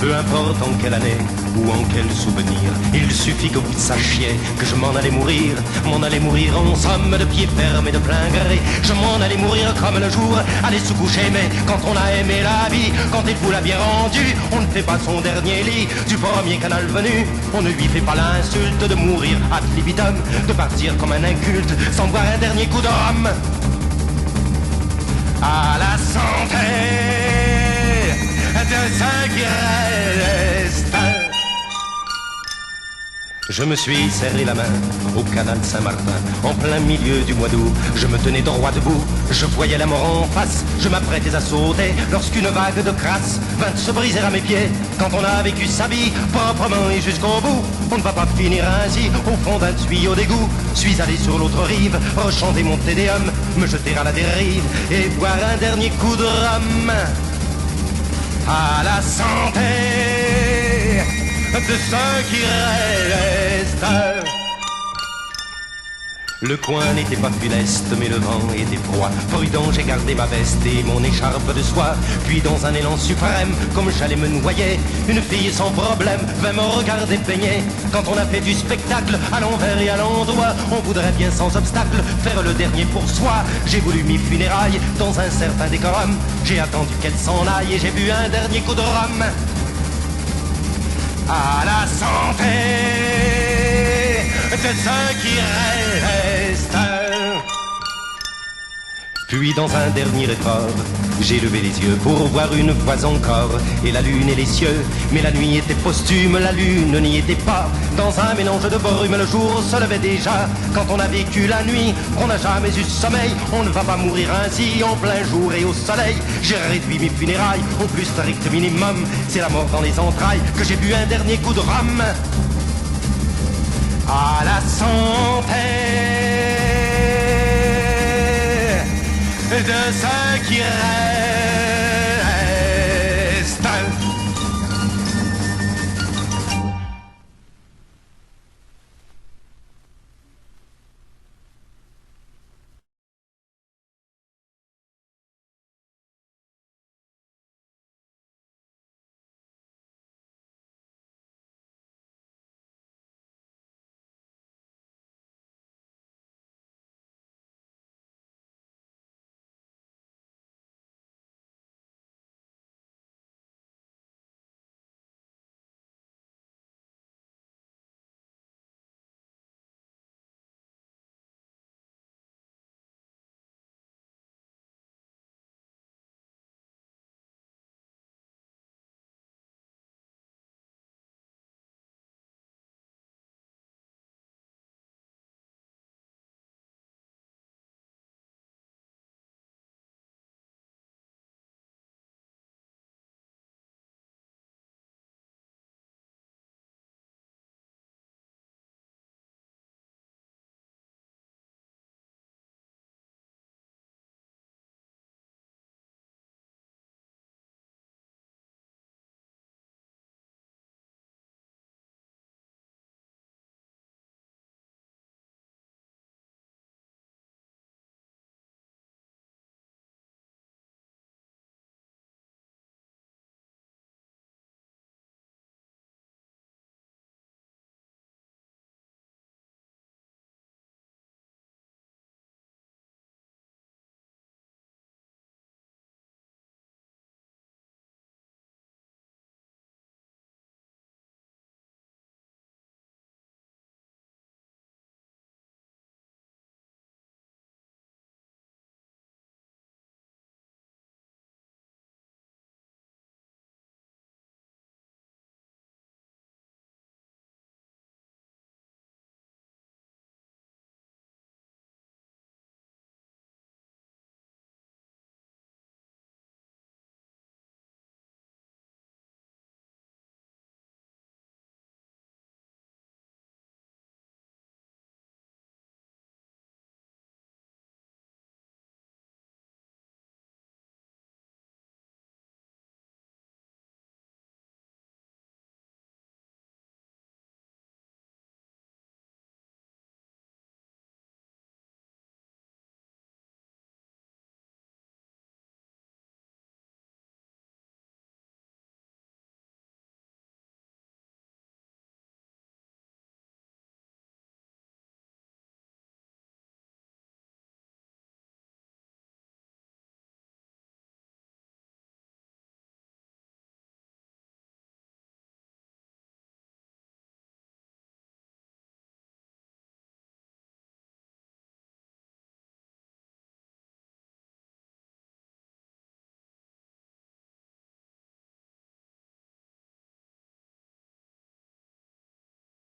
Peu importe en quelle année ou en quel souvenir, il suffit que vous sachiez que je m'en allais mourir en somme de pied ferme et de plein gré. Je m'en allais mourir comme le jour, aller se coucher, mais quand on a aimé la vie, quand il vous l'a bien rendu, on ne fait pas son dernier lit du premier canal venu. On ne lui fait pas l'insulte de mourir ad libitum, de partir comme un inculte sans boire un dernier coup de rhum. À la santé de ceux qui restent. Je me suis serré la main au canal Saint-Martin, en plein milieu du mois d'août. Je me tenais droit debout, je voyais la mort en face. Je m'apprêtais à sauter lorsqu'une vague de crasse vint se briser à mes pieds. Quand on a vécu sa vie proprement et jusqu'au bout, on ne va pas finir ainsi au fond d'un tuyau d'égout. Suis allé sur l'autre rive, rechanter mon tédéum, me jeter à la dérive et boire un dernier coup de rhum. À la santé de ceux qui restent. Le coin n'était pas funeste, mais le vent était froid. Prudent, j'ai gardé ma veste et mon écharpe de soie. Puis dans un élan suprême, comme j'allais me noyer, une fille sans problème vint me regarder baigner. Quand on a fait du spectacle à l'envers et à l'endroit, on voudrait bien sans obstacle faire le dernier pour soi. J'ai voulu m'y funérailles dans un certain décorum. J'ai attendu qu'elle s'en aille et j'ai bu un dernier coup de rhum. À la santé de ceux qui restent. Puis dans un dernier effort, j'ai levé les yeux pour voir une fois encore et la lune et les cieux. Mais la nuit était posthume, la lune n'y était pas. Dans un mélange de brume, le jour se levait déjà. Quand on a vécu la nuit, on n'a jamais eu sommeil. On ne va pas mourir ainsi en plein jour et au soleil. J'ai réduit mes funérailles au plus strict minimum. C'est la mort dans les entrailles que j'ai bu un dernier coup de rhum. À la santé de ceux qui restent.